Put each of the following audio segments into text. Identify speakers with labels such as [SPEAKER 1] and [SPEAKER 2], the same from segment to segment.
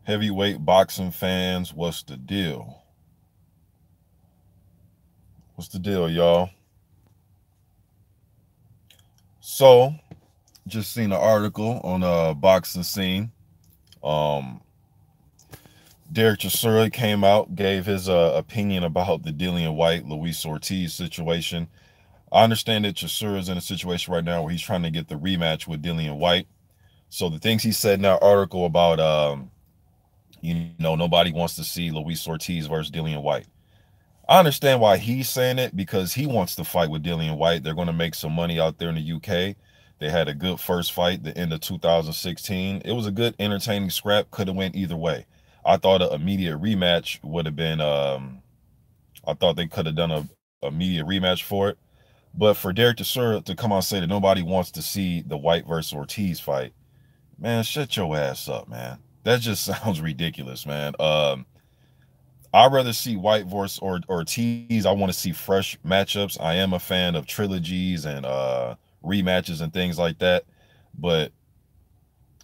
[SPEAKER 1] Heavyweight boxing fans, what's the deal? What's the deal, y'all? So, just seen an article on boxing scene. Um, Derek Chisora came out, gave his opinion about the Dillian White, Luis Ortiz situation. I understand that Chisora is in a situation right now where he's trying to get the rematch with Dillian White. So the things he said in that article about, nobody wants to see Luis Ortiz versus Dillian White. I understand why he's saying it because he wants to fight with Dillian White. They're going to make some money out there in the UK. They had a good first fight the end of 2016. It was a good, entertaining scrap. Could have went either way. I thought an immediate rematch would have been. I thought they could have done a immediate rematch for it. But for Derek Chisora to come out and say that nobody wants to see the White versus Ortiz fight, man, shut your ass up, man. That just sounds ridiculous, man. I'd rather see White versus Ortiz. I want to see fresh matchups. I am a fan of trilogies and rematches and things like that. But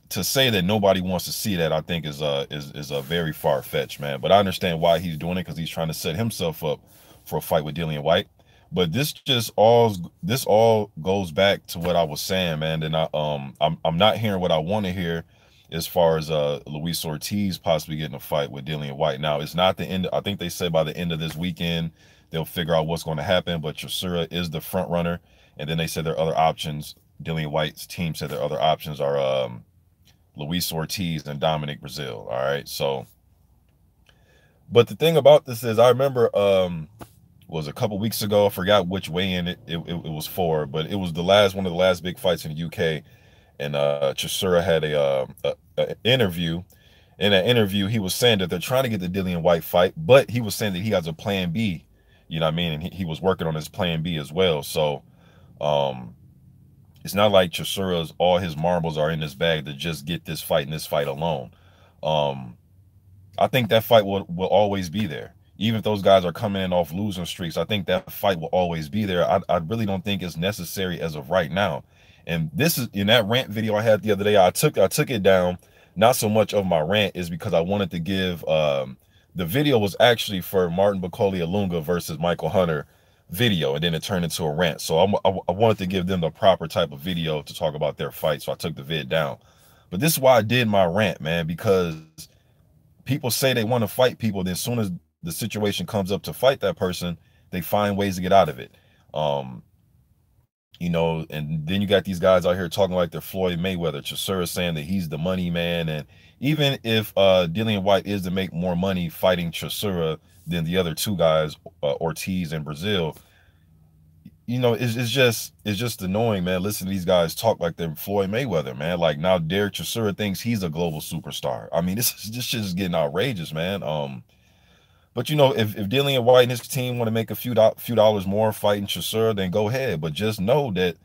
[SPEAKER 1] to say that nobody wants to see that, I think is a very far fetched, man. But I understand why he's doing it because he's trying to set himself up for a fight with Dillian White. But this all goes back to what I was saying, man. And I'm not hearing what I want to hear as far as Luis Ortiz possibly getting a fight with Dillian White. Now it's not the end. I think they said by the end of this weekend they'll figure out what's going to happen. But Chisora is the front runner, and then they said their other options. Dillian White's team said their other options are Luis Ortiz and Dominic Brazil. All right, so but the thing about this is I remember was a couple weeks ago. I forgot which weigh-in it was for, but it was the last one of the last big fights in the UK, and Chisora had a interview. In that interview, he was saying that they're trying to get the Dillian White fight, but he was saying that he has a plan B. You know what I mean? And he was working on his plan B as well. So um, it's not like Chisora's all his marbles are in his bag to just get this fight and this fight alone. Um, I think that fight will always be there. Even if those guys are coming in off losing streaks, I think that fight will always be there. I really don't think it's necessary as of right now. And this is in that rant video I had the other day. I took it down. Not so much of my rant is because I wanted to give the video was actually for Martin Bakoli Alunga versus Michael Hunter video, and then it turned into a rant. So I wanted to give them the proper type of video to talk about their fight. So I took the vid down. But this is why I did my rant, man, because people say they want to fight people, then as soon as the situation comes up to fight that person, they find ways to get out of it. Um, and then you got these guys out here talking like they're Floyd Mayweather. Chisora saying that he's the money man, and even if Dillian White is to make more money fighting Chisora than the other two guys, Ortiz and Brazil, it's just annoying, man. Listen to these guys talk like they're Floyd Mayweather, man. Like now Derek Chisora thinks he's a global superstar. I mean, this shit is getting outrageous, man. But if Dillian White and his team want to make a few dollars more fighting Chisora, then go ahead. But just know that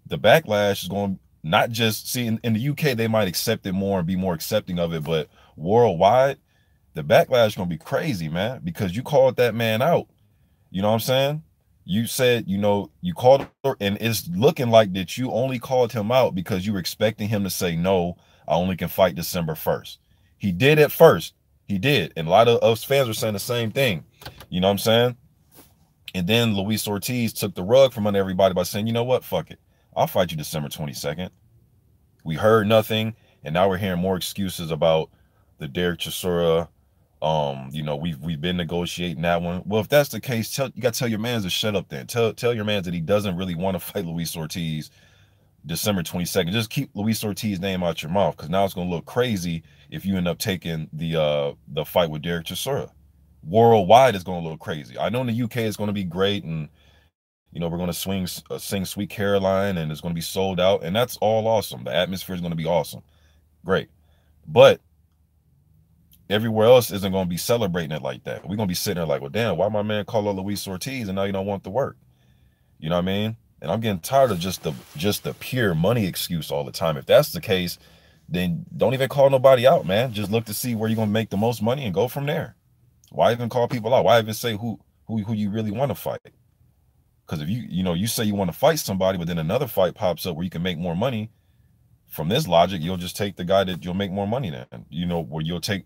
[SPEAKER 1] the backlash is going not just see in the UK they might accept it more and be more accepting of it, but worldwide the backlash is gonna be crazy, man. Because you called that man out. You know what I'm saying? You said, you called her, and it's looking like that you only called him out because you were expecting him to say, no, I only can fight December 1st. He did at first. He did. And a lot of us fans were saying the same thing. You know what I'm saying? And then Luis Ortiz took the rug from under everybody by saying, you know what? Fuck it. I'll fight you December 22nd. We heard nothing. And now we're hearing more excuses about the Derek Chisora. We've been negotiating that one. Well, if that's the case, you gotta tell your man to shut up then. Tell your man that he doesn't really want to fight Luis Ortiz December 22nd. Just keep Luis Ortiz's name out your mouth, because now it's gonna look crazy if you end up taking the fight with Derek Chisora. Worldwide is gonna look crazy. I know in the UK it's gonna be great, and we're gonna sing Sweet Caroline, and it's gonna be sold out, and that's all awesome. The atmosphere is gonna be awesome, great. But everywhere else isn't gonna be celebrating it like that. We're gonna be sitting there like, well, damn, why my man call out Luis Ortiz and now you don't want the work? You know what I mean? And I'm getting tired of just the pure money excuse all the time. If that's the case, then don't even call nobody out, man. Just look to see where you're gonna make the most money and go from there. Why even call people out? Why even say who you really want to fight? Because if you say you want to fight somebody, but then another fight pops up where you can make more money, from this logic, you'll just take the guy that you'll make more money than. Where you'll take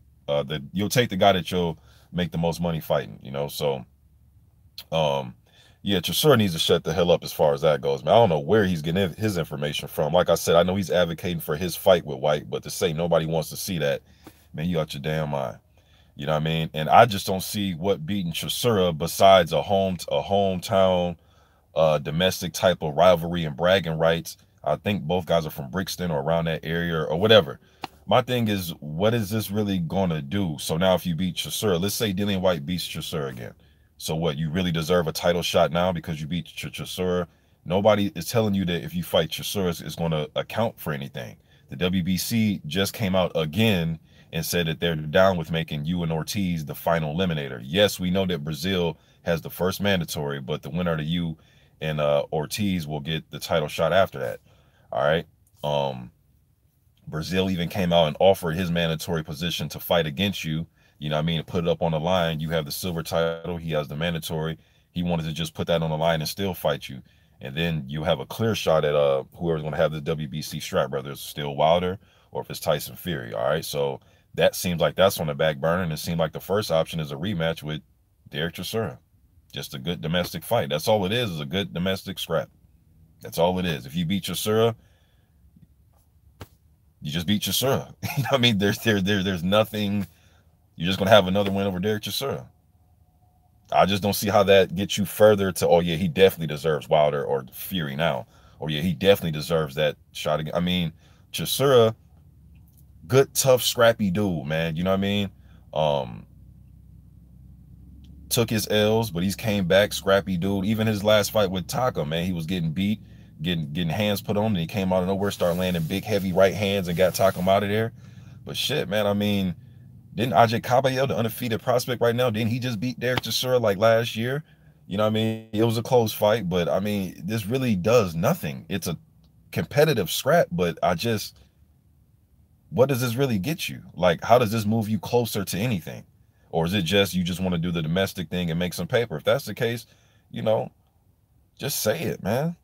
[SPEAKER 1] you'll take the guy that you'll make the most money fighting, you know. So um yeah, Chisora needs to shut the hell up as far as that goes, man. I don't know where he's getting his information from. Like I said, I know he's advocating for his fight with White, but to say nobody wants to see that, man, you out your damn mind. You know what I mean? And I just don't see what beating Chisora besides a hometown domestic type of rivalry and bragging rights. I think both guys are from Brixton or around that area or whatever. My thing is, what is this really going to do? So now if you beat Chisora, let's say Dillian White beats Chisora again. So what, you really deserve a title shot now because you beat Chisora? Nobody is telling you that if you fight Chisora, it's going to account for anything. The WBC just came out again and said that they're down with making you and Ortiz the final eliminator. Yes, we know that Brazil has the first mandatory, but the winner of you and Ortiz will get the title shot after that. All right. Brazil even came out and offered his mandatory position to fight against you. You know what I mean? To put it up on the line. You have the silver title. He has the mandatory. He wanted to just put that on the line and still fight you. And then you have a clear shot at whoever's going to have the WBC strap, whether it's still Wilder or if it's Tyson Fury. All right. So that seems like that's on the back burner. And it seemed like the first option is a rematch with Derek Chisora. Just a good domestic fight. That's all it is a good domestic scrap. That's all it is. If you beat Chisora, you just beat Chisora. You know what I mean? There's nothing. You're just gonna have another win over Derek Chisora. I just don't see how that gets you further to, oh yeah, he definitely deserves Wilder or Fury now. Or yeah, he definitely deserves that shot again. I mean, Chisora, good, tough, scrappy dude, man. You know what I mean? Took his L's, but he's came back, scrappy dude. Even his last fight with Taka, man, he was getting beat, getting hands put on him, and he came out of nowhere, started landing big, heavy right hands and got Taka out of there. But shit, man, I mean, didn't AJ Caballero, the undefeated prospect right now, didn't he just beat Derek Chisora like last year? You know what I mean? It was a close fight, but I mean, this really does nothing. It's a competitive scrap, but what does this really get you? Like, how does this move you closer to anything? Or is it just you just want to do the domestic thing and make some paper? If that's the case, you know, just say it, man.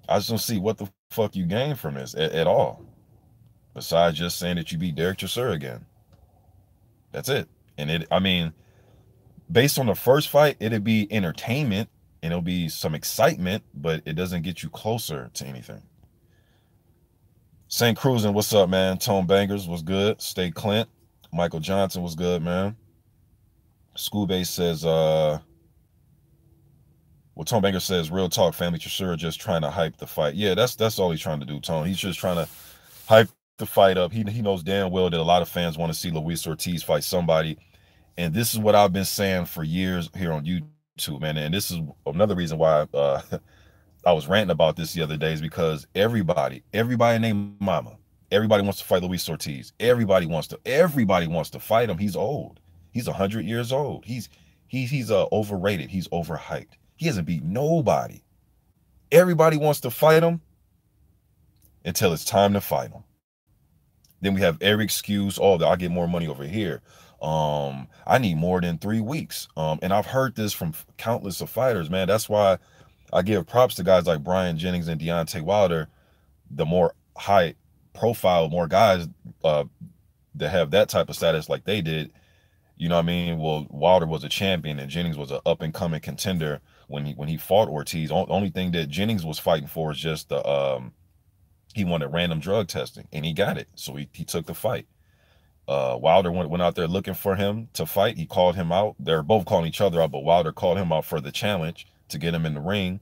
[SPEAKER 1] I just don't see what the fuck you gain from this at all. Besides just saying that you beat Derek Chisora again. That's it. And I mean, based on the first fight, it'd be entertainment and it'll be some excitement, but it doesn't get you closer to anything. St. Cruising, what's up, man? Tone Bangers was good. Stay Clint. Michael Johnson was good, man. School Base says, well, Tone Banger says, real talk, family Chisora just trying to hype the fight. Yeah, that's all he's trying to do, Tone. He's just trying to hype the fight up. He knows damn well that a lot of fans want to see Luis Ortiz fight somebody. And this is what I've been saying for years here on YouTube, man. And this is another reason why I was ranting about this the other day, is because everybody named Mama, everybody wants to fight Luis Ortiz. Everybody wants to fight him. He's old. He's 100 years old. He's overrated. He's overhyped. He hasn't beat nobody. Everybody wants to fight him until it's time to fight him. Then we have every excuse. Oh, I'll get more money over here. I need more than 3 weeks. And I've heard this from countless of fighters, man. That's why I give props to guys like Brian Jennings and Deontay Wilder. The more high profile, more guys that have that type of status like they did. You know what I mean? Well, Wilder was a champion and Jennings was an up and coming contender when he fought Ortiz. Only thing that Jennings was fighting for is just the he wanted random drug testing and he got it. So he took the fight. Wilder went out there looking for him to fight. He called him out. They're both calling each other out, but Wilder called him out for the challenge to get him in the ring.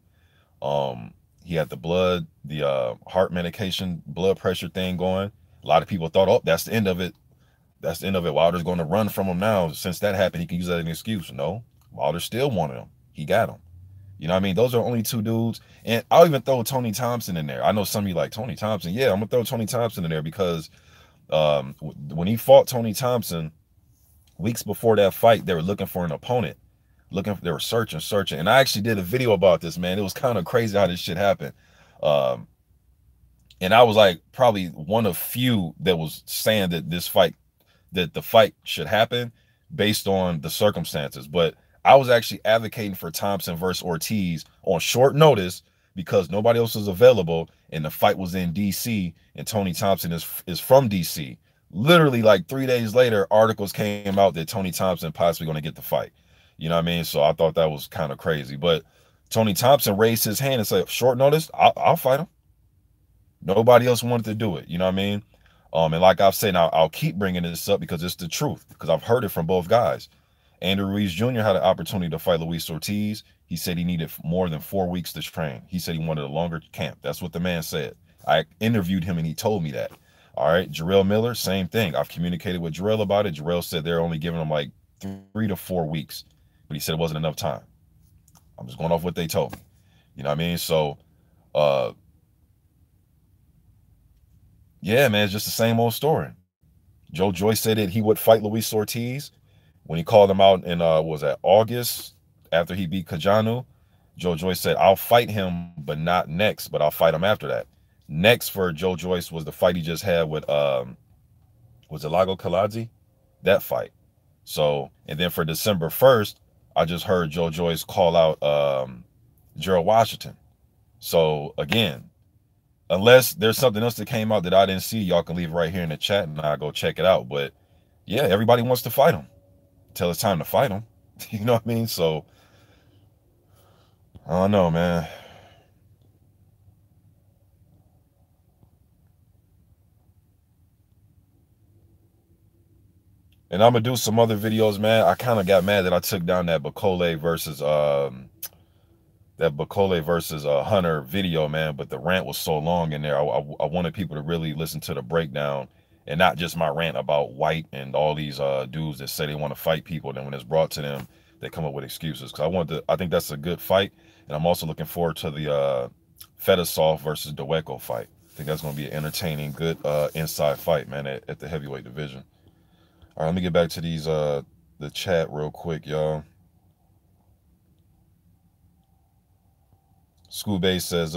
[SPEAKER 1] He had the heart medication, blood pressure thing going. A lot of people thought, oh, that's the end of it. That's the end of it. Wilder's going to run from him now. Since that happened, he can use that as an excuse. No, Wilder still wanted him. He got him. You know what I mean? Those are only 2 dudes. And I'll even throw Tony Thompson in there. I know some of you like Tony Thompson. Yeah, I'm going to throw Tony Thompson in there because when he fought Tony Thompson, weeks before that fight, they were looking for an opponent. They were searching. And I actually did a video about this, man. It was kind of crazy how this shit happened. And I was like probably one of few that was saying that the fight should happen based on the circumstances. But I was actually advocating for Thompson versus Ortiz on short notice because nobody else was available, and the fight was in DC, and Tony Thompson is from DC. Literally, like 3 days later, articles came out that Tony Thompson possibly going to get the fight. You know what I mean? So I thought that was kind of crazy. But Tony Thompson raised his hand and said, "Short notice, I'll fight him." Nobody else wanted to do it. You know what I mean? And like I've said, I'll keep bringing this up because it's the truth, because I've heard it from both guys. Andrew Ruiz Jr. had an opportunity to fight Luis Ortiz. He said he needed more than 4 weeks to train. He said he wanted a longer camp. That's what the man said. I interviewed him and he told me that. All right. Jarrell Miller, same thing. I've communicated with Jarrell about it. Jarrell said they're only giving him like 3 to 4 weeks, but he said it wasn't enough time. I'm just going off what they told me. You know what I mean? So, yeah, man, it's just the same old story. Joe Joyce said that he would fight Luis Ortiz when he called him out in was that August after he beat Kajanu. Joe Joyce said, "I'll fight him, but not next, but I'll fight him after that." Next for Joe Joyce was the fight he just had with was it Lago Kaladze? That fight. So, and then for December 1st, I just heard Joe Joyce call out Gerald Washington. So again, unless there's something else that came out that I didn't see, y'all can leave right here in the chat and I'll go check it out. But yeah, everybody wants to fight him until it's time to fight him. You know what I mean? So I don't know, man. And I'm gonna do some other videos, man. I kind of got mad that I took down that Bakole versus Hunter video, man. But the rant was so long in there. I wanted people to really listen to the breakdown and not just my rant about White and all these dudes that say they want to fight people. And then when it's brought to them, they come up with excuses. Because I think that's a good fight. And I'm also looking forward to the Fedosov versus Dweko fight. I think that's going to be an entertaining, good inside fight, man, at the heavyweight division. All right, let me get back to these the chat real quick, y'all. School Base says,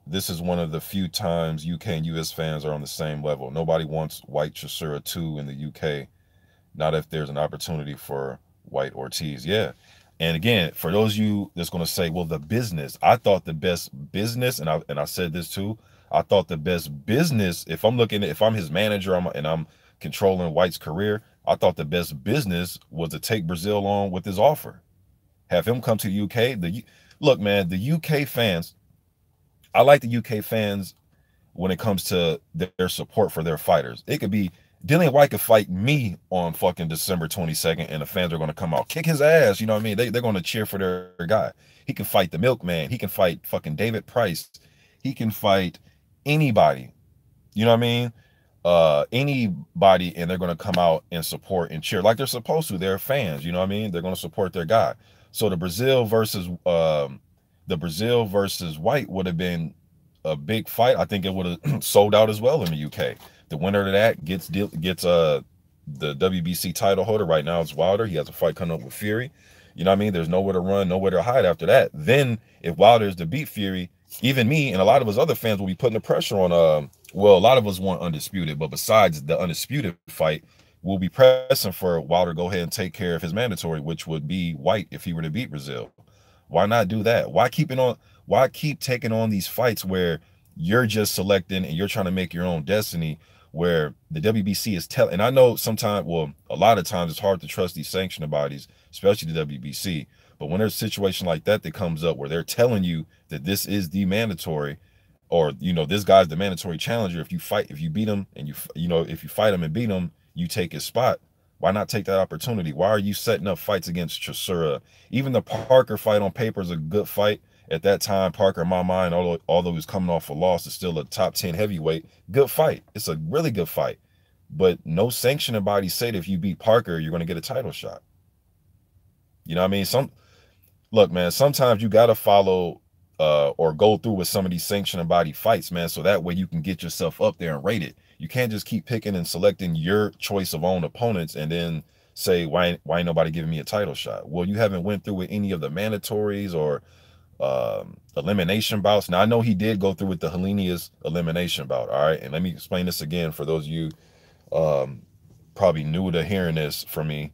[SPEAKER 1] this is one of the few times UK and US fans are on the same level. Nobody wants White Chisora 2 in the UK. Not if there's an opportunity for White Ortiz. Yeah. And again, for those of you that's going to say, well, the business, I thought the best business, and I said this too, I thought the best business, if I'm his manager and I'm controlling White's career, I thought the best business was to take Brazil on with his offer. Have him come to the UK. Look, man, the UK fans, I like the UK fans when it comes to their support for their fighters. It could be Dillian White could fight me on fucking December 22nd, and the fans are going to come out, kick his ass. You know what I mean? They're going to cheer for their guy. He can fight the Milkman. He can fight fucking David Price. He can fight anybody. You know what I mean? Anybody, and they're going to come out and support and cheer like they're supposed to. They're fans. You know what I mean? They're going to support their guy. So the Brazil versus White would have been a big fight. I think it would have sold out as well in the UK. The winner of that gets the WBC title holder. Right now it's Wilder. He has a fight coming up with Fury. You know what I mean? There's nowhere to run, nowhere to hide after that. Then if Wilder is to beat Fury, even me and a lot of his other fans will be putting the pressure on well, a lot of us want Undisputed, but besides the Undisputed fight, we'll be pressing for Wilder to go ahead and take care of his mandatory, which would be White if he were to beat Brazil. Why not do that? Why keep taking on these fights where you're just selecting and you're trying to make your own destiny, where the WBC is telling? And I know sometimes, well, a lot of times it's hard to trust these sanctioning bodies, especially the WBC. But when there's a situation like that comes up where they're telling you that this is the mandatory, or, you know, this guy's the mandatory challenger. If you beat him and if you fight him and beat him, you take his spot. Why not take that opportunity? Why are you setting up fights against Chisora? Even the Parker fight on paper is a good fight. At that time, Parker, in my mind, although he was coming off a loss, is still a top 10 heavyweight. Good fight. It's a really good fight. But no sanctioning body said if you beat Parker, you're going to get a title shot. You know what I mean? Look, man, sometimes you got to follow or go through with some of these sanctioning body fights, man, so that way you can get yourself up there and rate it. You can't just keep picking and selecting your choice of own opponents and then say, why ain't nobody giving me a title shot? Well, you haven't went through with any of the mandatories or elimination bouts. Now, I know he did go through with the Helenius elimination bout, all right? And let me explain this again for those of you probably new to hearing this from me.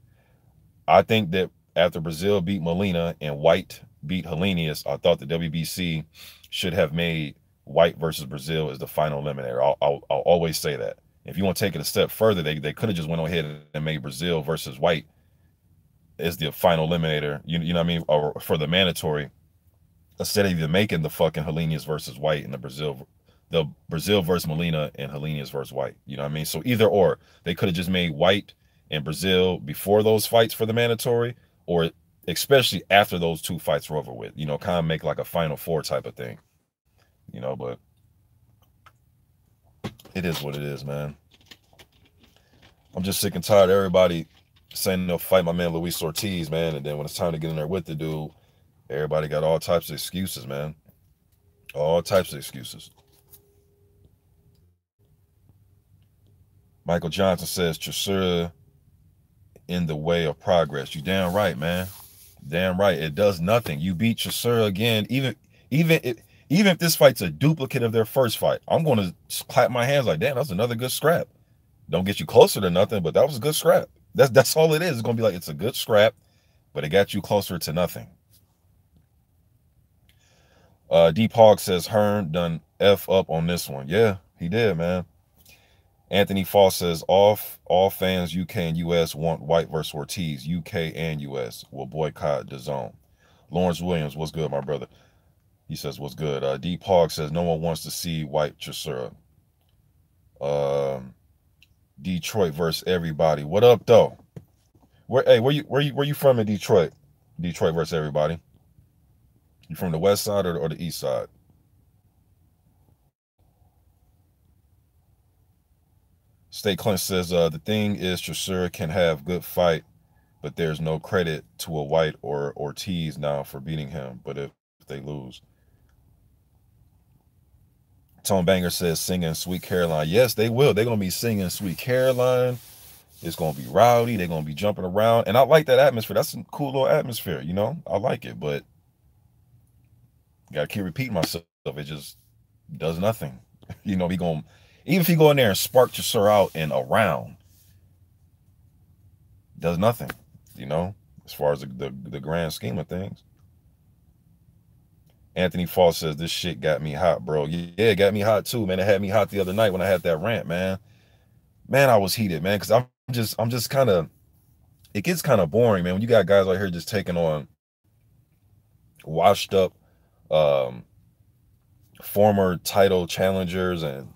[SPEAKER 1] I think that After Brazil beat Molina and White beat Helenius, I thought the WBC should have made White versus Brazil as the final eliminator. I'll always say that. If you want to take it a step further, they could have just went ahead and made Brazil versus White as the final eliminator. You know what I mean? Or for the mandatory, instead of even making the fucking Helenius versus White and the Brazil versus Molina and Helenius versus White. You know what I mean? So either or, they could have just made White and Brazil before those fights for the mandatory, or especially after those two fights were over with. You know, kind of make like a Final Four type of thing. You know, but it is what it is, man. I'm just sick and tired of everybody saying they'll fight my man Luis Ortiz, man, and then when it's time to get in there with the dude, everybody got all types of excuses, man. All types of excuses. Michael Johnson says Chisora in the way of progress. You damn right, man. Damn right. It does nothing. You beat Chisora again. Even if this fight's a duplicate of their first fight, I'm going to clap my hands like, damn, that's another good scrap. Don't get you closer to nothing, but that was a good scrap. That's all it is. It's going to be like, it's a good scrap, but it got you closer to nothing. Deep Hog says Hearn done F up on this one. Yeah, he did, man. Anthony Foss says all fans UK and US want White versus Ortiz. UK and US will boycott the zone. Lawrence Williams, what's good, my brother? He says, what's good? Deep Hog says no one wants to see White Chisora. Detroit versus everybody. What up, though? Where you from in Detroit? Detroit versus everybody. You from the west side or the east side? State Clint says the thing is Chisora can have good fight, but there's no credit to a White or Ortiz now for beating him. But if they lose. Tone Banger says singing Sweet Caroline. Yes, they will. They're going to be singing Sweet Caroline. It's going to be rowdy. They're going to be jumping around. And I like that atmosphere. That's a cool little atmosphere, you know? I like it, but got to keep repeating myself. It just does nothing. You know, even if he go in there and spark Chisora out in a round, does nothing, you know, as far as the grand scheme of things. Anthony Foss says, this shit got me hot, bro. Yeah, it got me hot too, man. It had me hot the other night when I had that rant, man. Man, I was heated, man, because I'm just kind of, it gets kind of boring, man, when you got guys out here just taking on washed up former title challengers and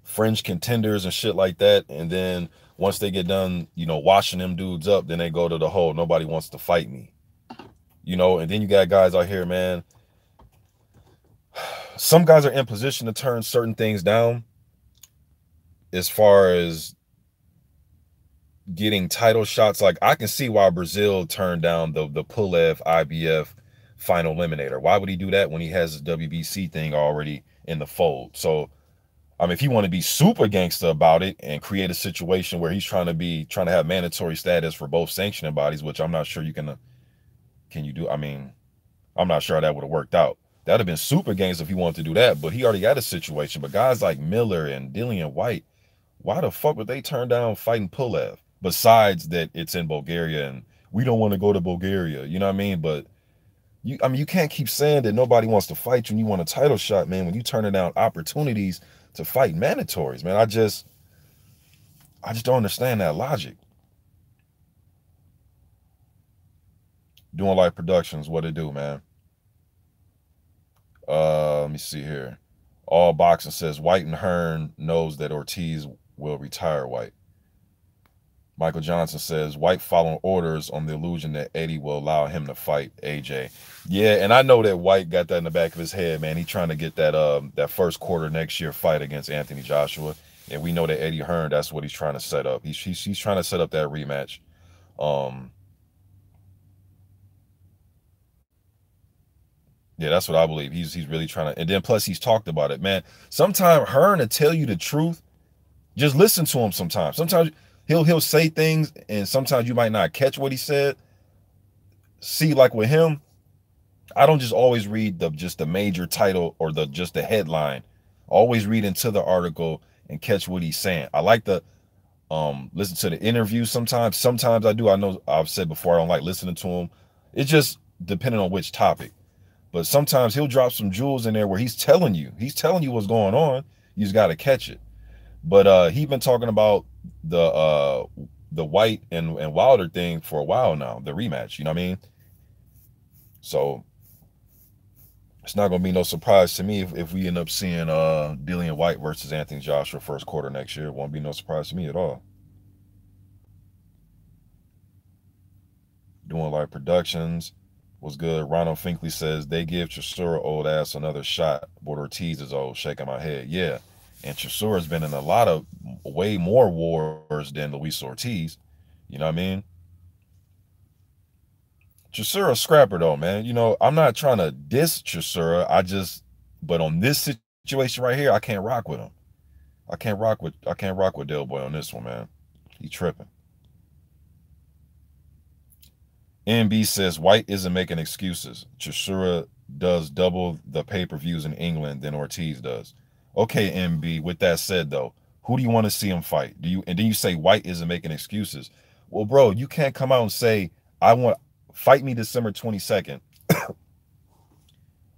[SPEAKER 1] fringe contenders and shit like that. And then once they get done, you know, washing them dudes up, then they go to the whole nobody wants to fight me. You know, and then you got guys out here, man. Some guys are in position to turn certain things down as far as getting title shots. Like, I can see why Brazil turned down the Pulev IBF final eliminator. Why would he do that when he has his WBC thing already in the fold? So, I mean, if you want to be super gangster about it and create a situation where he's trying to have mandatory status for both sanctioning bodies, which I'm not sure you can you do? I mean, I'm not sure how that would have worked out. That'd have been super games if he wanted to do that, but he already got a situation. But guys like Miller and Dillian White, why the fuck would they turn down fighting Pulev? Besides that, it's in Bulgaria and we don't want to go to Bulgaria. You know what I mean? But you can't keep saying that nobody wants to fight you and you want a title shot, man, when you turning down opportunities to fight mandatories, man. I just don't understand that logic. Doing Life Productions, what it do, man? Let me see here. All Boxing says White and Hearn knows that Ortiz will retire White. Michael Johnson says White following orders on the illusion that Eddie will allow him to fight AJ. Yeah, and I know that White got that in the back of his head, man. He's trying to get that first quarter next year fight against Anthony Joshua. And we know that Eddie Hearn, that's what he's trying to set up. He's trying to set up that rematch. Yeah, that's what I believe. He's really trying to, and then plus he's talked about it, man. Sometimes Hearn will tell you the truth. Just listen to him sometimes. Sometimes he'll say things and sometimes you might not catch what he said. See, like with him, I don't just always read just the major title or the headline. Always read into the article and catch what he's saying. I like listen to the interview sometimes. Sometimes I do. I know I've said before I don't like listening to him. It's just depending on which topic. But sometimes he'll drop some jewels in there where he's telling you what's going on. You just got to catch it. But he's been talking about the White and Wilder thing for a while now, the rematch, you know what I mean? So it's not gonna be no surprise to me if we end up seeing Dillian White versus Anthony Joshua first quarter next year. It won't be no surprise to me at all. Doing like productions was good. Ronald Finkley says they give Chisora old ass another shot. But Ortiz is old, shaking my head. Yeah. And Chisora's been in a lot of way more wars than Luis Ortiz. You know what I mean? Chisora scrapper though, man. You know, I'm not trying to diss Chisora. But on this situation right here, I can't rock with him. I can't rock with Del Boy on this one, man. He tripping. NB says White isn't making excuses. Chisora does double the pay-per-views in England than Ortiz does. Okay, NB. With that said, though, who do you want to see him fight? And then you say White isn't making excuses. Well, bro, you can't come out and say I want fight me December 22nd,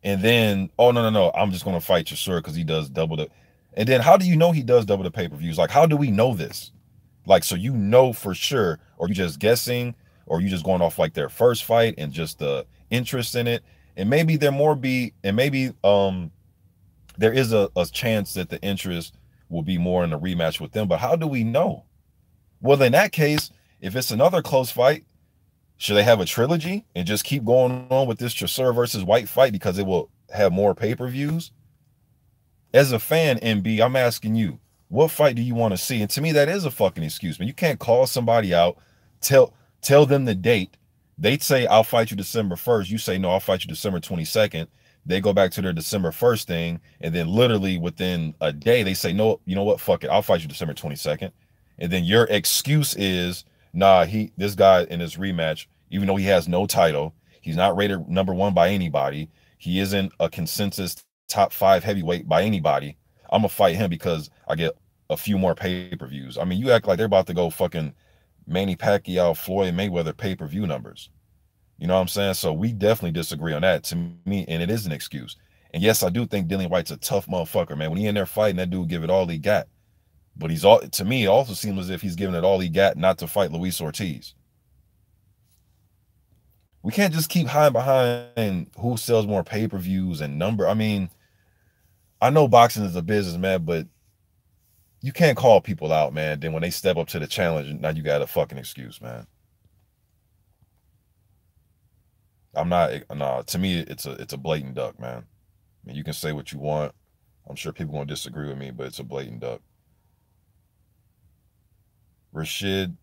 [SPEAKER 1] and then no, I'm just gonna fight Chisora because he does double the. And then how do you know he does double the pay-per-views? Like, how do we know this? Like, so you know for sure, or you just guessing, or you just going off like their first fight and just the interest in it, and maybe there is a chance that the interest will be more in a rematch with them. But how do we know? Well, in that case, if it's another close fight, should they have a trilogy and just keep going on with this Chisora versus White fight because it will have more pay-per-views? As a fan, MB, I'm asking you, what fight do you want to see? And to me, that is a fucking excuse, man. You can't call somebody out, tell them the date. They say, I'll fight you December 1st. You say, no, I'll fight you December 22nd. They go back to their December 1st thing. And then literally within a day, they say, no, you know what? Fuck it. I'll fight you December 22nd. And then your excuse is, nah, this guy in this rematch, even though he has no title, he's not rated #1 by anybody. He isn't a consensus top 5 heavyweight by anybody. I'm gonna fight him because I get a few more pay-per-views. I mean, you act like they're about to go fucking Manny Pacquiao, Floyd Mayweather pay-per-view numbers. You know what I'm saying? So we definitely disagree on that, to me, and it is an excuse. And yes, I do think Dillian White's a tough motherfucker, man. When he in there fighting, that dude give it all he got. But to me, it also seems as if he's giving it all he got not to fight Luis Ortiz. We can't just keep hiding behind who sells more pay-per-views and number. I mean, I know boxing is a business, man, but you can't call people out, man. Then when they step up to the challenge, now you got a fucking excuse, man. I'm not, no, to me, it's a blatant duck, man. I mean, you can say what you want. I'm sure people gonna disagree with me, but it's a blatant duck. Rashid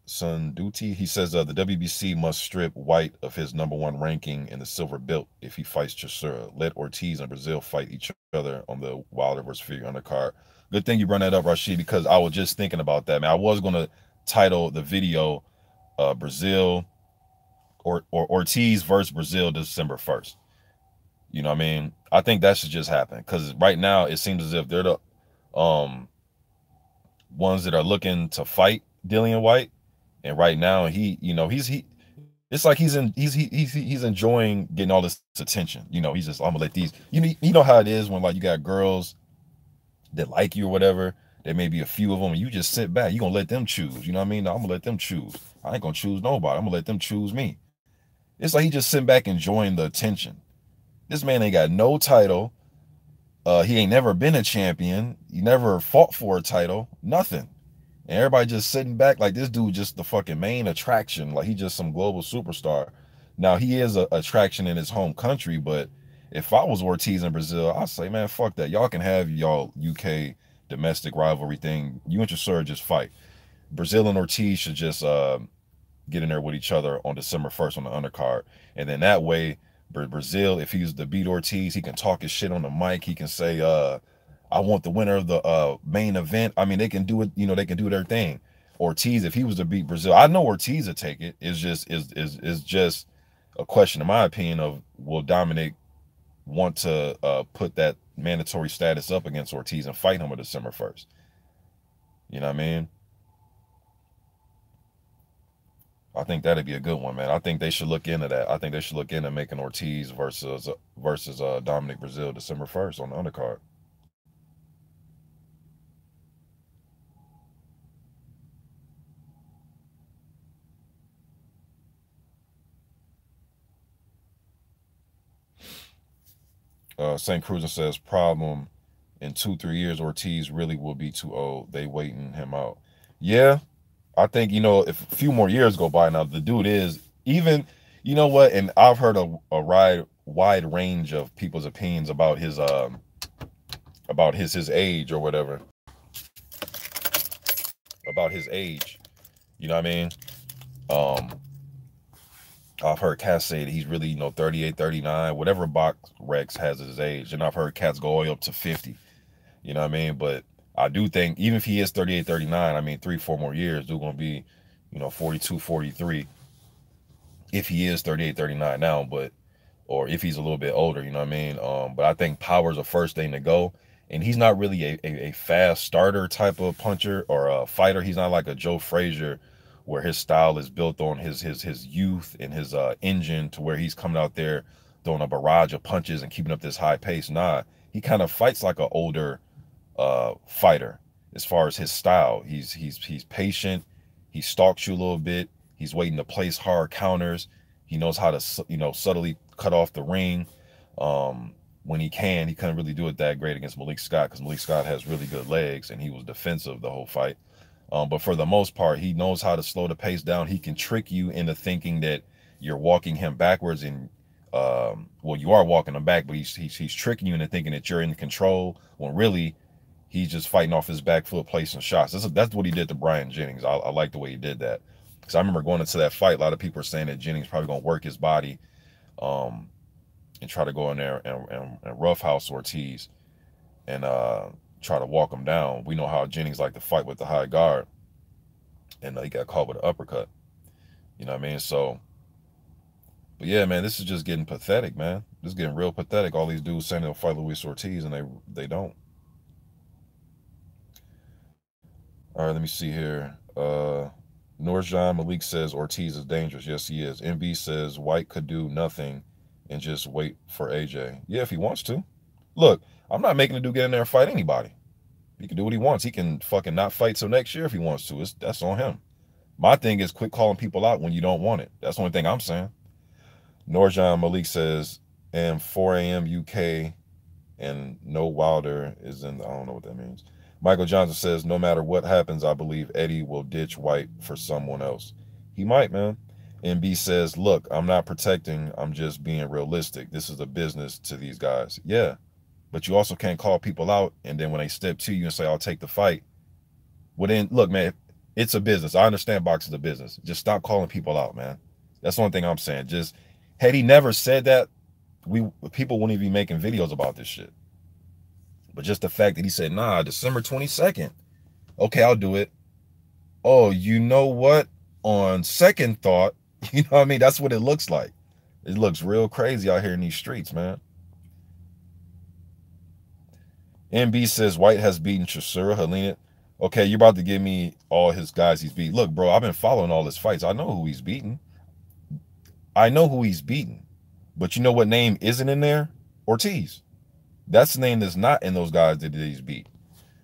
[SPEAKER 1] Sunduti, he says the WBC must strip White of his #1 ranking in the silver belt if he fights Chisora. Let Ortiz and Brazil fight each other on the Wilder versus Fury undercard. Good thing you brought that up, Rashid, because I was just thinking about that, man. I was gonna title the video Brazil or Ortiz versus Brazil December 1st. You know what I mean? I think that should just happen because right now it seems as if they're the ones that are looking to fight Dillian White, and right now it's like he's enjoying getting all this attention. You know, he's just, I'm gonna let these, you know how it is when like you got girls that like you or whatever. There may be a few of them, and you just sit back. You gonna let them choose. You know what I mean? No, I'm gonna let them choose. I ain't gonna choose nobody. I'm gonna let them choose me. It's like he just sitting back enjoying the attention. This man ain't got no title. He ain't never been a champion. He never fought for a title. Nothing. And everybody just sitting back like this dude just the fucking main attraction. Like he just some global superstar. Now he is a attraction in his home country, but if I was Ortiz in Brazil, I'd say, man, fuck that. Y'all can have y'all UK domestic rivalry thing. You and Chisora just fight. Brazil and Ortiz should just get in there with each other on December 1st on the undercard. And then that way, Brazil, if he's to beat Ortiz, he can talk his shit on the mic. He can say, I want the winner of the main event. I mean, they can do it, they can do their thing. Ortiz, if he was to beat Brazil, I know Ortiz would take it. It's just a question, in my opinion, of will Dominic want to put that mandatory status up against Ortiz and fight him on December 1st? You know what I mean? I think that'd be a good one, man. I think they should look into that. I think they should look into making Ortiz versus Dominic Brazil December 1st on the undercard. St. Cruz says problem in 2 3 years Ortiz really will be too old. They waiting him out. Yeah, I think if a few more years go by now, the dude is even. You know what? And I've heard a wide range of people's opinions about his age or whatever, about his age. You know what I mean? Um, I've heard cats say that he's really 38, 39, whatever box Rex has at his age, and I've heard cats go all the way up to 50. You know what I mean? But I do think even if he is 38, 39, I mean 3 4 more years, they're gonna be 42, 43 if he is 38, 39 now, but or if he's a little bit older, you know what I mean? But I think power's the first thing to go. And he's not really a fast starter type of puncher or a fighter. He's not like a Joe Frazier where his style is built on his youth and his engine to where he's coming out there throwing a barrage of punches and keeping up this high pace. Nah, he kind of fights like an older fighter as far as his style. He's patient. He stalks you a little bit. He's waiting to place hard counters. He knows how to subtly cut off the ring. When he can, he couldn't really do it that great against Malik Scott because Malik Scott has really good legs and he was defensive the whole fight. But for the most part, he knows how to slow the pace down. He can trick you into thinking that you're walking him backwards, and well, you are walking him back, but he's tricking you into thinking that you're in control when really he's just fighting off his back foot, placing shots. That's what he did to Brian Jennings. I like the way he did that because I remember going into that fight, a lot of people are saying that Jennings probably gonna work his body and try to go in there and roughhouse Ortiz and try to walk him down. We know how Jennings like to fight with the high guard, and he got caught with an uppercut. You know what I mean? So, but yeah, man, this is just getting pathetic, man. This is getting real pathetic. All these dudes saying they'll fight Luis Ortiz, and they don't. All right, let me see here. Nurjan Malik says Ortiz is dangerous. Yes, he is. MB says White could do nothing and just wait for AJ. Yeah, if he wants to. Look, I'm not making the dude get in there and fight anybody. He can do what he wants. He can fucking not fight till next year if he wants to. That's on him. My thing is quit calling people out when you don't want it. That's the only thing I'm saying. Nurjan Malik says, and 4 a.m. UK and no Wilder is in I don't know what that means. Michael Johnson says, no matter what happens, I believe Eddie will ditch White for someone else. He might, man. MB says, look, I'm not protecting. I'm just being realistic. This is a business to these guys. Yeah. But you also can't call people out. And then when they step to you and say, I'll take the fight. Well, then, look, man, it's a business. I understand boxing is a business. Just stop calling people out, man. That's the only thing I'm saying. Just, had he never said that, people wouldn't even be making videos about this shit. But just the fact that he said, nah, December 22nd. Okay, I'll do it. Oh, you know what? On second thought, you know what I mean? That's what it looks like. It looks real crazy out here in these streets, man. MB says White has beaten Chisora, Helena. Okay, you're about to give me all his guys he's beat. Look, bro, I've been following all his fights. I know who he's beaten. I know who he's beaten. But you know what name isn't in there? Ortiz. That's the name that's not in those guys that he's beat.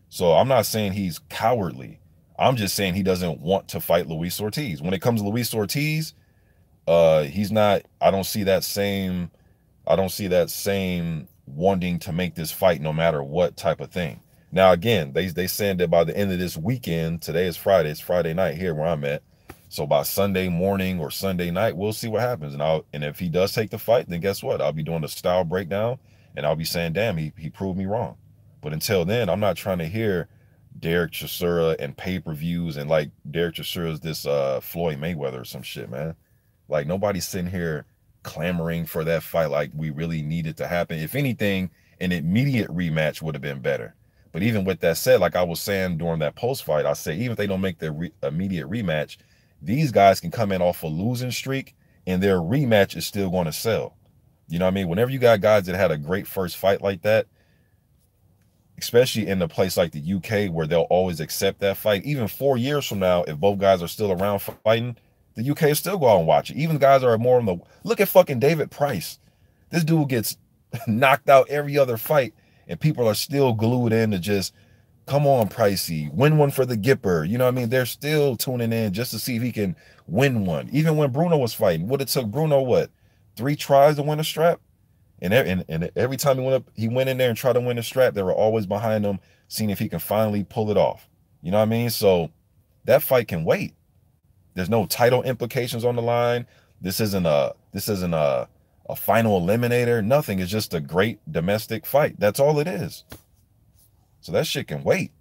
[SPEAKER 1] So I'm not saying he's cowardly. I'm just saying he doesn't want to fight Luis Ortiz. When it comes to Luis Ortiz, he's not. I don't see that same wanting to make this fight no matter what type of thing. Now again, they saying that by the end of this weekend, today is Friday, it's Friday night here where I'm at. So by Sunday morning or Sunday night, we'll see what happens. And if he does take the fight, then guess what? I'll be doing the style breakdown and I'll be saying, damn, he proved me wrong. But until then, I'm not trying to hear Derek Chisora and pay-per-views and like Derek Chisora's this Floyd Mayweather or some shit, man. Like nobody's sitting here clamoring for that fight like we really need it to happen. If anything, an immediate rematch would have been better. But even with that said, like I was saying during that post fight, I say even if they don't make the immediate rematch, these guys can come in off a losing streak and their rematch is still going to sell. You know what I mean? Whenever you got guys that had a great first fight like that, especially in a place like the UK where they'll always accept that fight, even 4 years from now, if both guys are still around fighting, The UK still go out and watch it. Even guys are more on the look at fucking David Price. This dude gets knocked out every other fight, and people are still glued in to just come on, Pricey, win one for the Gipper. You know what I mean? They're still tuning in just to see if he can win one. Even when Bruno was fighting, what it took Bruno, what, 3 tries to win a strap? And every time he went in there and tried to win a strap, they were always behind him, seeing if he can finally pull it off. You know what I mean? So that fight can wait. There's no title implications on the line. This isn't a final eliminator. Nothing. It's just a great domestic fight. That's all it is. So that shit can wait.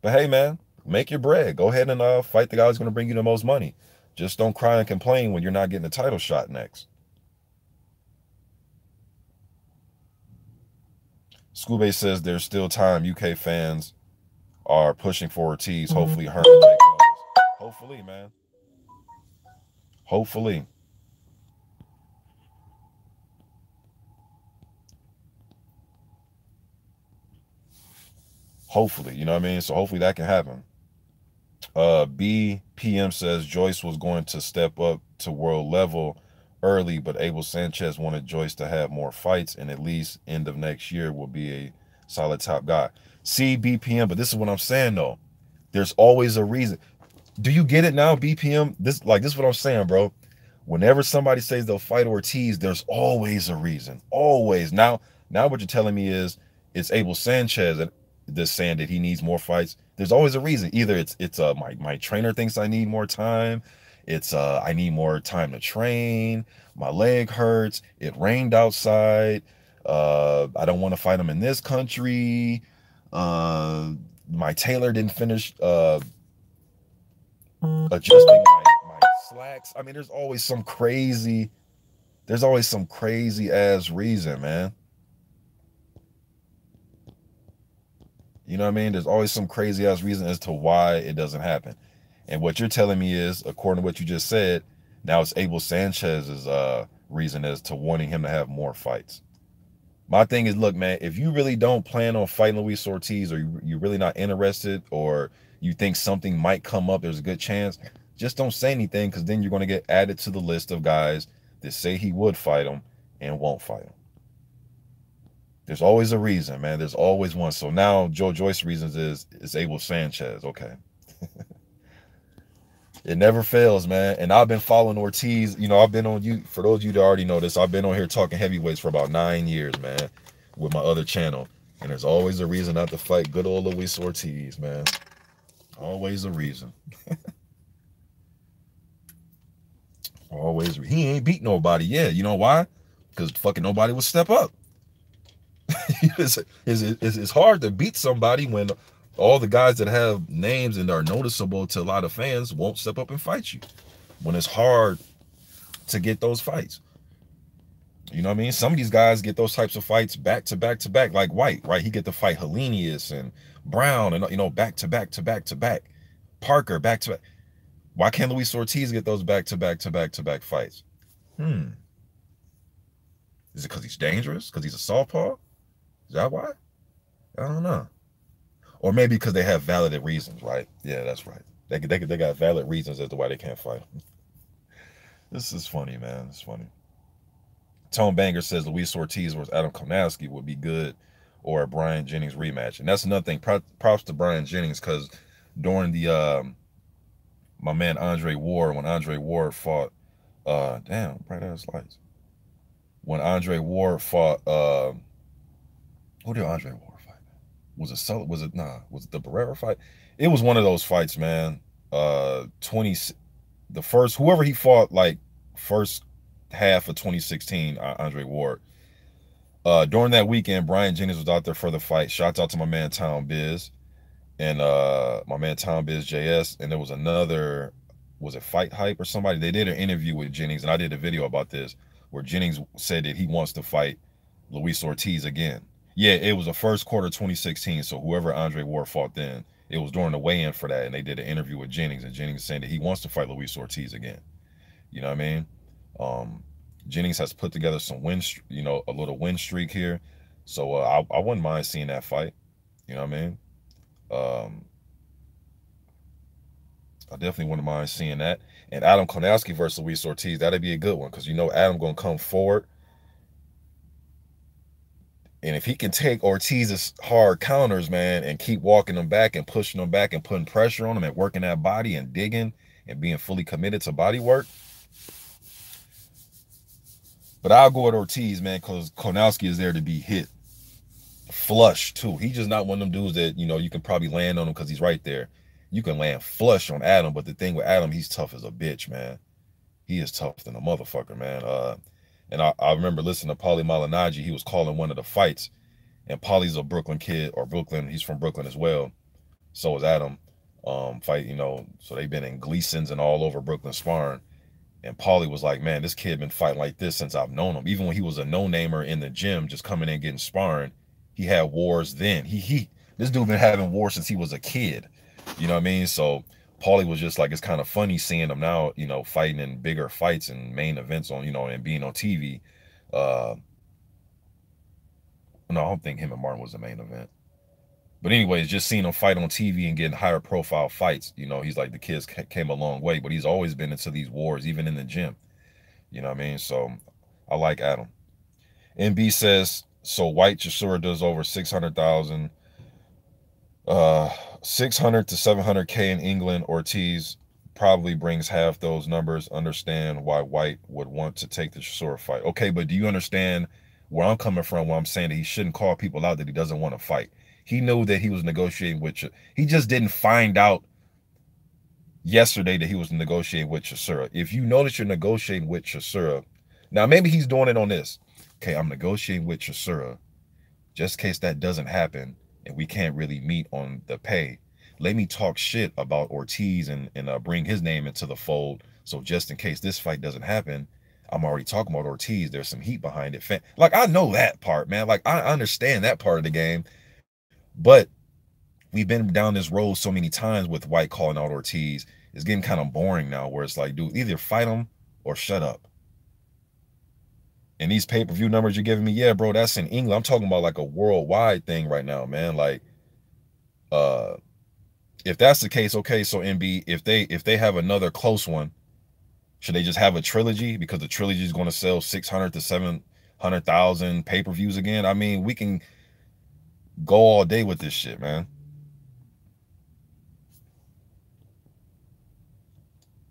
[SPEAKER 1] But hey, man, make your bread. Go ahead and fight the guy who's going to bring you the most money. Just don't cry and complain when you're not getting a title shot next. Scooby says there's still time. UK fans are pushing for Ortiz. Hopefully Hearn takes notice. Hopefully, man. Hopefully. Hopefully, you know what I mean? So hopefully that can happen. BPM says Joyce was going to step up to world level early, but Abel Sanchez wanted Joyce to have more fights, and at least end of next year will be a solid top guy. See, BPM, but this is what I'm saying though. There's always a reason. Do you get it now, BPM? This is what I'm saying, bro. Whenever somebody says they'll fight Ortiz, there's always a reason. Always. Now what you're telling me is it's Abel Sanchez that's saying that he needs more fights. There's always a reason. Either it's my trainer thinks I need more time. It's I need more time to train. My leg hurts. It rained outside. I don't want to fight him in this country. My tailor didn't finish adjusting my slacks. I mean, there's always some crazy ass reason, man. You know what I mean? There's always some crazy ass reason as to why it doesn't happen. And what you're telling me is, according to what you just said, now it's Abel Sanchez's reason as to wanting him to have more fights. My thing is, look, man, if you really don't plan on fighting Luis Ortiz, or you're really not interested, or you think something might come up, there's a good chance, just don't say anything, because then you're going to get added to the list of guys that say he would fight him and won't fight him. There's always a reason, man. There's always one. So now Joe Joyce's reasons is Abel Sanchez. Okay. It never fails, man. And I've been following Ortiz. You know, I've been on you. For those of you that already know this, I've been on here talking heavyweights for about 9 years, man, with my other channel. And there's always a reason not to fight good old Luis Ortiz, man. Always a reason. Always. He ain't beat nobody yet. You know why? Because fucking nobody would step up. It's hard to beat somebody when all the guys that have names and are noticeable to a lot of fans won't step up and fight you. When it's hard to get those fights. You know what I mean? Some of these guys get those types of fights back to back to back, like White, right? He get to fight Helenius and Brown and, you know, back to back to back to back. Parker, back to back. Why can't Luis Ortiz get those back to back to back to back fights? Is it because he's dangerous? Because he's a southpaw? Is that why? I don't know. Or maybe because they have valid reasons, right? Yeah, that's right. They got valid reasons as to why they can't fight him. This is funny, man. It's funny. Tone Banger says Luis Ortiz versus Adam Konowski would be good, or a Brian Jennings rematch. And that's another thing. Props to Brian Jennings, because during the my man Andre Ward, when Andre Ward fought damn, bright ass lights. When Andre Ward fought who did Andre Ward fight? Was it the Barrera fight? It was one of those fights, man. The first, whoever he fought, like first half of 2016, Andre Ward. During that weekend, Brian Jennings was out there for the fight. Shouts out to my man Tom Biz and my man Tom Biz JS. And there was another, was it Fight Hype or somebody? They did an interview with Jennings, and I did a video about this, where Jennings said that he wants to fight Luis Ortiz again. Yeah, it was the first quarter of 2016. So whoever Andre Ward fought then, it was during the weigh-in for that, and they did an interview with Jennings, and Jennings saying that he wants to fight Luis Ortiz again. You know what I mean? Jennings has put together some a little win streak here. So I wouldn't mind seeing that fight. You know what I mean? I definitely wouldn't mind seeing that. And Adam Konowski versus Luis Ortiz, that'd be a good one because you know Adam gonna come forward, and if he can take Ortiz's hard counters, man, and keep walking them back and pushing them back and putting pressure on him and working that body and digging and being fully committed to body work. But I'll go with Ortiz, man, because Konowski is there to be hit flush too. He's just not one of them dudes that you can probably land on him because he's right there. You can land flush on Adam, but the thing with Adam, he's tough as a bitch, man. He is tough than a motherfucker, man. And I remember listening to Paulie Malignaggi. He was calling one of the fights, and Paulie's a Brooklyn kid, or Brooklyn. He's from Brooklyn as well. So is Adam. Fight, so they've been in Gleason's and all over Brooklyn sparring. And Paulie was like, man, this kid been fighting like this since I've known him. Even when he was a no-namer in the gym, just coming in getting sparring, he had wars then. This dude been having wars since he was a kid. You know what I mean? So Paulie was just like, it's kind of funny seeing him now, fighting in bigger fights and main events on, and being on TV. No, I don't think him and Martin was the main event. But anyways, just seeing him fight on TV and getting higher profile fights, he's like the kids came a long way, but he's always been into these wars, even in the gym. You know what I mean? So I like Adam. NB says, so White Chisora does over 600,000, 600 to 700K in England. Ortiz probably brings half those numbers. Understand why White would want to take the Chisora fight. Okay, but do you understand where I'm coming from when I'm saying that he shouldn't call people out that he doesn't want to fight? He knew that he was negotiating with you. He just didn't find out yesterday that he was negotiating with Chisora. If you know that you're negotiating with Chisora, now maybe he's doing it on this. Okay, I'm negotiating with Chisora. Just in case that doesn't happen and we can't really meet on the pay, let me talk shit about Ortiz and bring his name into the fold. So just in case this fight doesn't happen, I'm already talking about Ortiz. There's some heat behind it. Like, I know that part, man. Like, I understand that part of the game. But we've been down this road so many times with White calling out Ortiz. It's getting kind of boring now, where it's like, dude, either fight him or shut up. And these pay-per-view numbers you're giving me, yeah, bro, that's in England. I'm talking about like a worldwide thing right now, man. Like, if that's the case, okay, so MB, if they have another close one, should they just have a trilogy? Because the trilogy is going to sell 600 to 700,000 pay-per-views again. I mean, we can go all day with this shit, man.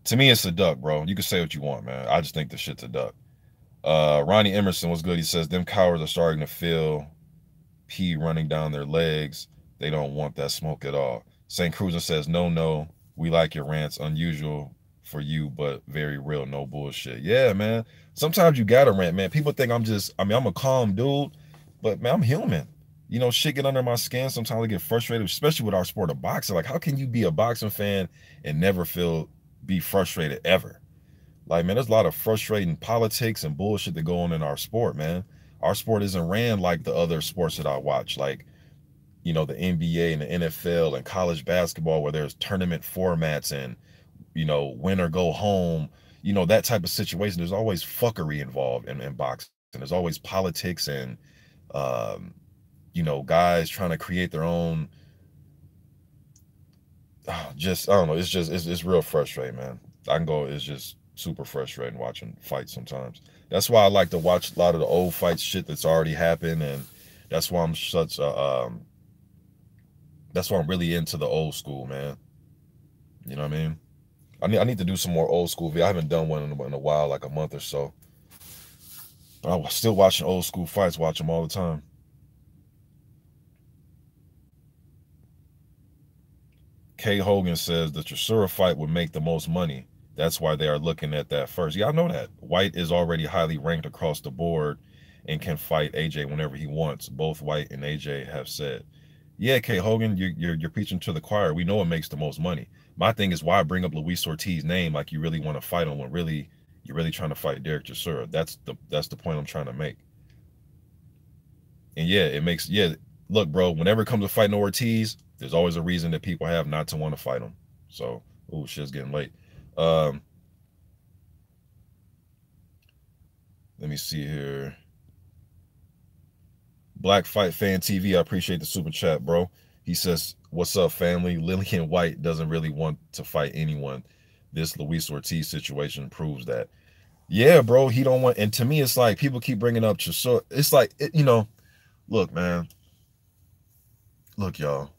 [SPEAKER 1] To me, it's a duck, bro. You can say what you want, man. I just think the shit's a duck. Ronnie Emerson was good. He says, them cowards are starting to feel pee running down their legs. They don't want that smoke at all. St. Cruiser says, no, we like your rants. Unusual for you, but very real. No bullshit. Yeah, man. Sometimes you gotta rant, man. People think I'm a calm dude, but man, I'm human. Shit get under my skin. Sometimes I get frustrated, especially with our sport of boxing. Like, how can you be a boxing fan and never be frustrated ever? Like, man, there's a lot of frustrating politics and bullshit that go on in our sport, man. Our sport isn't ran like the other sports that I watch, like, the NBA and the NFL and college basketball, where there's tournament formats and, win or go home, that type of situation. There's always fuckery involved in boxing. And there's always politics and, guys trying to create their own, I don't know. It's real frustrating, man. It's just super frustrating watching fights sometimes. That's why I like to watch a lot of the old fights, shit that's already happened, and that's why that's why I'm really into the old school, man. You know what I mean? I need to do some more old school videos. I haven't done one in a while, like a month or so. But I'm still watching old school fights, watch them all the time. Kay Hogan says the Chisora fight would make the most money. That's why they are looking at that first. Yeah, I know that. White is already highly ranked across the board and can fight AJ whenever he wants. Both White and AJ have said. Yeah, Kay Hogan, you're preaching to the choir. We know it makes the most money. My thing is, why bring up Luis Ortiz's name like you really want to fight him when really you're really trying to fight Derek Chisora? That's the point I'm trying to make. And yeah, look, bro, whenever it comes to fighting Ortiz, there's always a reason that people have not to want to fight him. So, oh, shit's getting late. Let me see here. Black Fight Fan TV, I appreciate the super chat, bro. He says, "What's up, family? Lillian White doesn't really want to fight anyone. This Luis Ortiz situation proves that." Yeah, bro, he don't want. And to me, it's like people keep bringing up Chisora. It's like, look, man, look, y'all.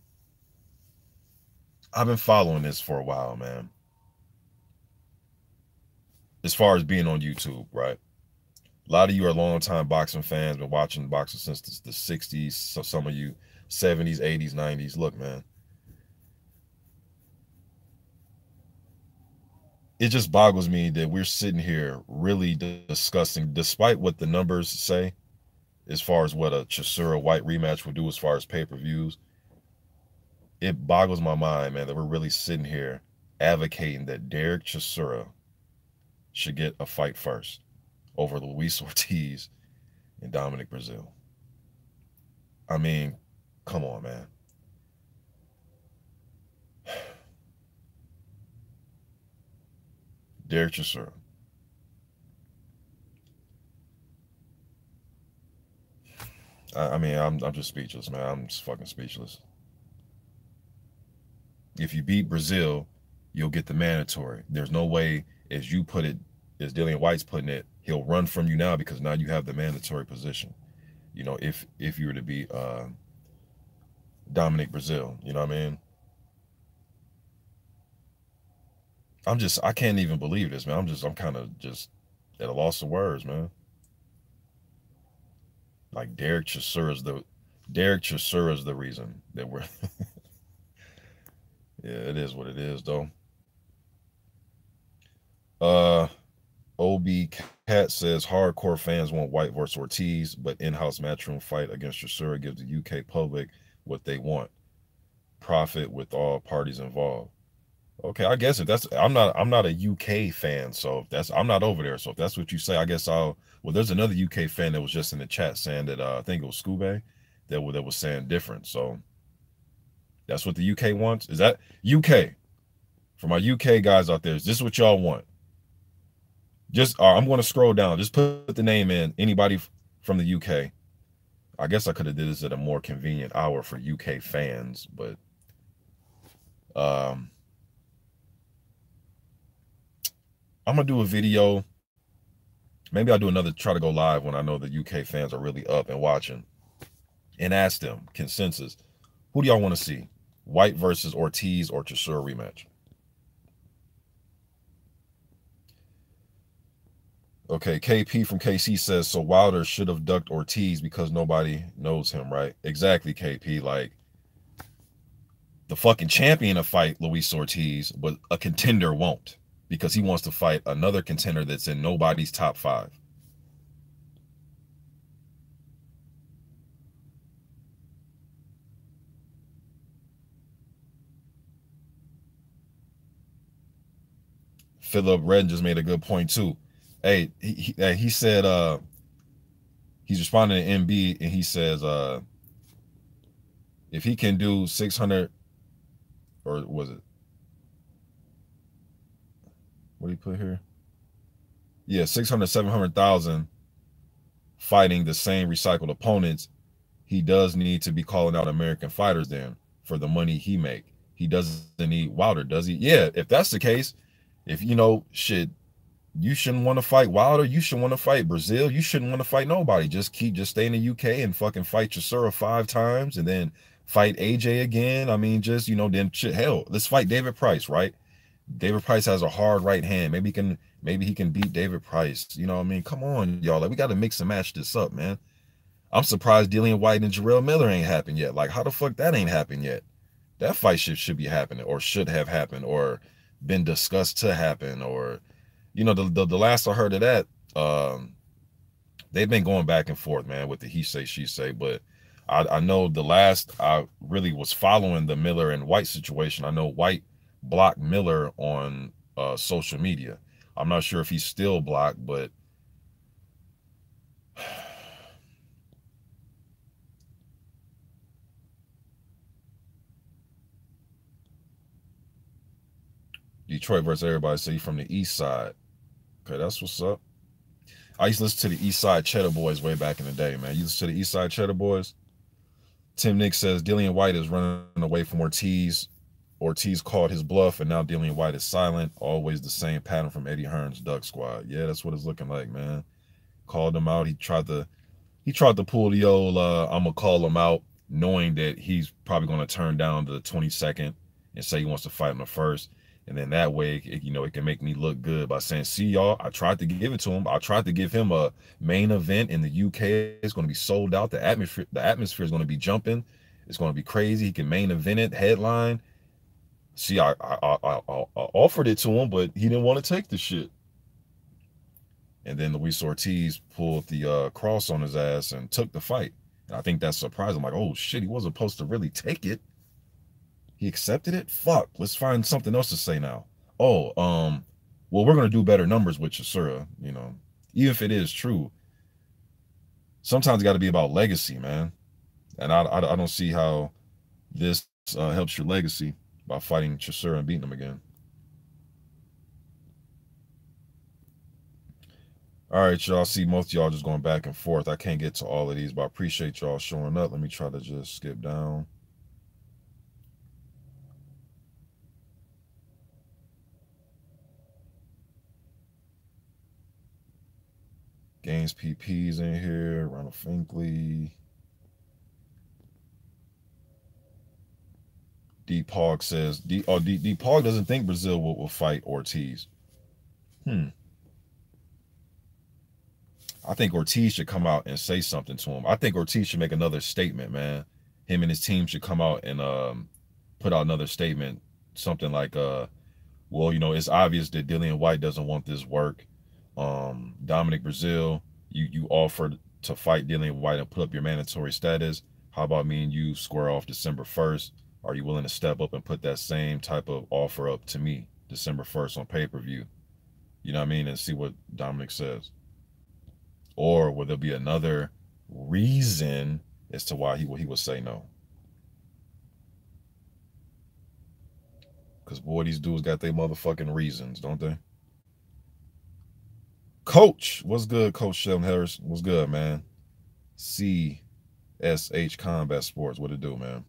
[SPEAKER 1] I've been following this for a while, man. As far as being on YouTube, right? A lot of you are longtime boxing fans, been watching boxing since the 60s. So some of you 70s, 80s, 90s. Look, man, it just boggles me that we're sitting here really discussing, despite what the numbers say, as far as what a Chisora White rematch would do as far as pay-per-views. It boggles my mind, man, that we're really sitting here advocating that Derek Chisora should get a fight first over Luis Ortiz and Dominic Brazil. I mean, come on, man. Derek Chisora. I mean, I'm just speechless, man. I'm just fucking speechless. If you beat Brazil, you'll get the mandatory. There's no way, as you put it, as Dillian White's putting it, he'll run from you now because now you have the mandatory position. If you were to beat Dominic Brazil, you know what I mean? I can't even believe this, man. I'm kind of just at a loss of words, man. Like Derek Chisora is the reason that we're. Yeah, it is what it is, though. Uh, Ob Cat says hardcore fans want White versus Ortiz, but in-house matchroom fight against Chisora gives the UK public what they want: profit with all parties involved. Okay, I guess if that's I'm not a UK fan, so if that's I'm not over there. So if that's what you say, I guess I'll. Well, there's another UK fan that was just in the chat saying that I think it was Scooby that was saying different. So that's what the UK wants. Is that UK? For my UK guys out there, is this what y'all want? Just I'm going to scroll down. Just put the name in. Anybody from the UK? I guess I could have did this at a more convenient hour for UK fans, but I'm gonna do a video. Maybe I'll do another try to go live when I know the UK fans are really up and watching, and ask them consensus. Who do y'all want to see? White versus Ortiz or Chisora rematch? Okay, KP from KC says, so Wilder should have ducked Ortiz because nobody knows him, right? Exactly, KP. Like, the fucking champion will fight Luis Ortiz, but a contender won't because he wants to fight another contender that's in nobody's top 5. Philip Redden just made a good point too. Hey, he said he's responding to MB and he says if he can do 600, or was it, what do you put here? Yeah, 600, 700,000 fighting the same recycled opponents, he does need to be calling out American fighters then for the money he make. He doesn't need Wilder, does he? Yeah, if that's the case, if shit, you shouldn't want to fight Wilder, you shouldn't want to fight Brazil, you shouldn't want to fight nobody. Just stay in the UK and fucking fight Chisora 5 times and then fight AJ again. I mean, just then shit, hell, let's fight David Price, right? David Price has a hard right hand. Maybe he can beat David Price. You know what I mean? Come on, y'all. Like, we got to mix and match this up, man. I'm surprised Dillian White and Jarrell Miller ain't happened yet. Like, how the fuck that ain't happened yet? That fight should be happening, or should have happened, or been discussed to happen, or the last I heard of that, they've been going back and forth, man, with the he say she say. But I know the last I really was following the Miller and White situation, I know White blocked Miller on social media. I'm not sure if he's still blocked, but Detroit versus everybody. So you from the East Side. Okay, that's what's up. I used to listen to the East Side Cheddar Boys way back in the day, man. You listen to the East Side Cheddar Boys? Tim Nick says Dillian White is running away from Ortiz. Ortiz called his bluff, and now Dillian White is silent. Always the same pattern from Eddie Hearn's Duck Squad. Yeah, that's what it's looking like, man. Called him out. He tried to pull the old I'm gonna call him out, knowing that he's probably gonna turn down the 22nd and say he wants to fight him the first. And then that way, it can make me look good by saying, see y'all, I tried to give it to him. I tried to give him a main event in the UK. It's going to be sold out. The atmosphere is going to be jumping. It's going to be crazy. He can main event it, headline. See, I offered it to him, but he didn't want to take the shit. And then Luis Ortiz pulled the cross on his ass and took the fight. And I think that's surprising. I'm like, oh shit, he wasn't supposed to really take it. He accepted it? Fuck. Let's find something else to say now. Oh, well, we're gonna do better numbers with Chisora, Even if it is true. Sometimes it gotta be about legacy, man. And I don't see how this helps your legacy by fighting Chisora and beating him again. All right, y'all. See most of y'all just going back and forth. I can't get to all of these, but I appreciate y'all showing up. Let me try to just skip down. Gaines PP's in here. Ronald Finkley. D Pog says D Pog doesn't think Brazil will fight Ortiz. I think Ortiz should come out and say something to him. I think Ortiz should make another statement, man. Him and his team should come out and put out another statement. Something like, well, it's obvious that Dillian White doesn't want this work. Dominic Brazil, you offered to fight Dillian White and put up your mandatory status. How about me and you square off December 1st? Are you willing to step up and put that same type of offer up to me December 1st on pay-per-view? You know what I mean? And see what Dominic says. Or will there be another reason as to why he will say no? Because, boy, these dudes got their motherfucking reasons, don't they? Coach, what's good, Coach Sheldon Harris? What's good, man? CSH Combat Sports, what it do, man?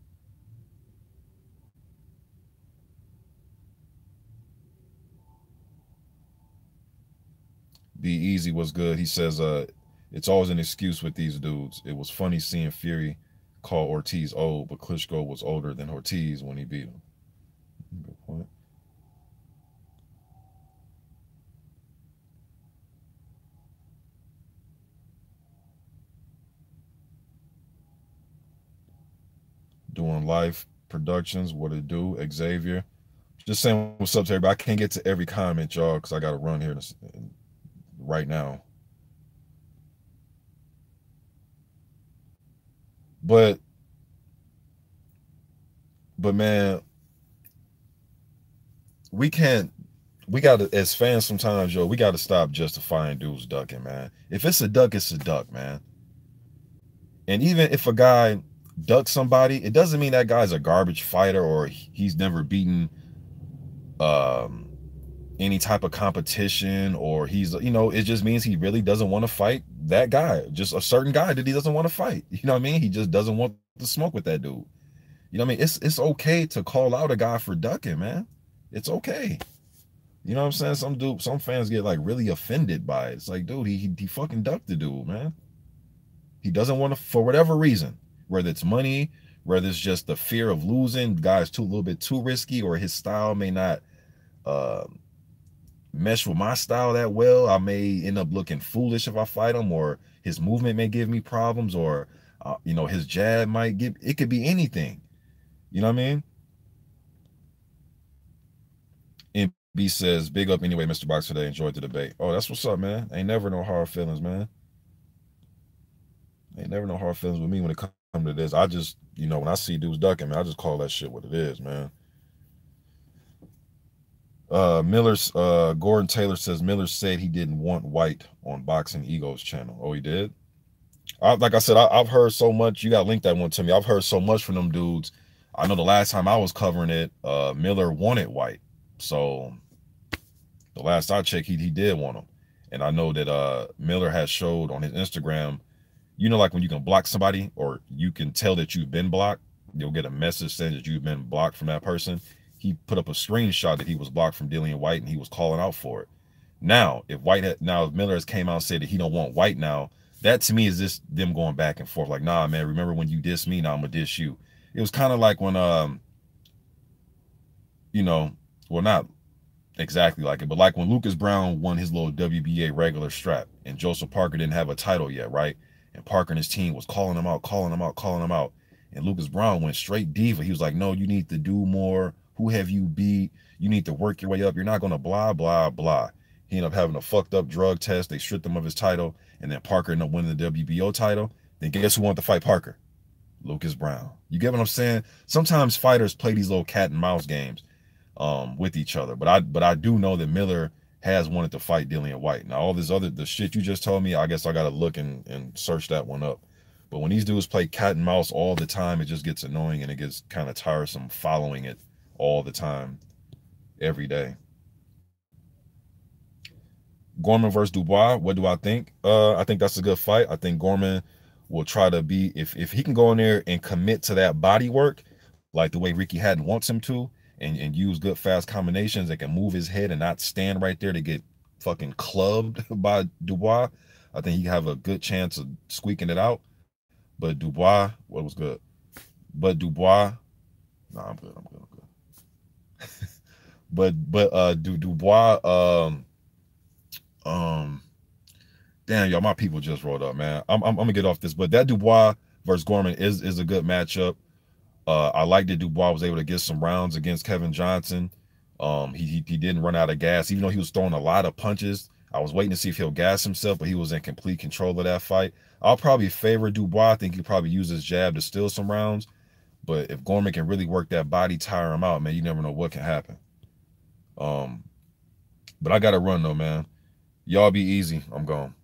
[SPEAKER 1] Be Easy was good. He says, it's always an excuse with these dudes. It was funny seeing Fury call Ortiz old, but Klitschko was older than Ortiz when he beat him. Good point. Doing live productions, what it do, Xavier. Just saying what's up to everybody. I can't get to every comment, y'all, because I got to run here right now. But man, we gotta, as fans sometimes, yo, we gotta stop justifying dudes ducking, man. If it's a duck, it's a duck, man. And even if a guy ducks somebody, it doesn't mean that guy's a garbage fighter or he's never beaten any type of competition, or he's, it just means he really doesn't want to fight that guy, just a certain guy that he doesn't want to fight. You know what I mean? He just doesn't want to smoke with that dude. You know what I mean? It's okay to call out a guy for ducking, man. It's okay. You know what I'm saying? Some fans get like really offended by it. It's like, dude, he fucking ducked the dude, man. He doesn't want to, for whatever reason, whether it's money, whether it's just the fear of losing, the guy's a little bit too risky, or his style may not mesh with my style that well. I may end up looking foolish if I fight him, or his movement may give me problems, or his jab might give, it could be anything. You know what I mean? MB says, big up anyway, Mr. Box today. Enjoyed the debate. Oh, that's what's up, man. Ain't never no hard feelings, man. Ain't never no hard feelings with me when it comes to this. I just, when I see dudes ducking, man, I just call that shit what it is, man. Gordon Taylor says Miller said he didn't want White on Boxing Ego's channel. Oh, he did? Like I said, I've heard so much. You got to link that one to me. I've heard so much from them dudes. I know the last time I was covering it, Miller wanted White. So the last I checked, he did want him. And I know that Miller has showed on his Instagram you know, like when you can block somebody or you can tell that you've been blocked, you'll get a message saying that you've been blocked from that person. He put up a screenshot that he was blocked from Dillian White and he was calling out for it. Now, if Miller has came out and said that he don't want White now, that to me is just them going back and forth. Like, nah, man, remember when you diss me? Now I'm gonna diss you. It was kind of like when you know, well, not exactly like it, but like when Lucas Brown won his little WBA regular strap and Joseph Parker didn't have a title yet, right? And Parker and his team was calling him out, calling him out, calling him out. And Lucas Brown went straight diva. He was like, no, you need to do more. Who have you beat? You need to work your way up. You're not going to blah, blah, blah. He ended up having a fucked up drug test. They stripped him of his title. And then Parker ended up winning the WBO title. Then guess who wanted to fight Parker? Lucas Brown. You get what I'm saying? Sometimes fighters play these little cat and mouse games with each other. But I do know that Miller has wanted to fight Dillian White. Now all this other the shit you just told me, I guess I gotta look and search that one up. But when these dudes play cat and mouse all the time, it just gets annoying and it gets kind of tiresome following it all the time, every day. Gorman versus Dubois, what do I think? I think that's a good fight. I think Gorman will try to be, if he can go in there and commit to that body work, like the way Ricky Hatton wants him to, and use good fast combinations that can move his head and not stand right there to get fucking clubbed by Dubois, I think he have a good chance of squeaking it out. But Dubois, what was good? But Dubois, nah, I'm good, I'm good, I'm good. Dubois, um, damn, y'all, my people just rolled up, man. I'm gonna get off this, but that Dubois versus Gorman is a good matchup. I like that Dubois was able to get some rounds against Kevin Johnson. He didn't run out of gas, even though he was throwing a lot of punches. I was waiting to see if he'll gas himself, but he was in complete control of that fight. I'll probably favor Dubois. I think he'll probably use his jab to steal some rounds. But if Gorman can really work that body, tire him out, man, you never know what can happen. But I gotta run though, man. Y'all be easy. I'm gone.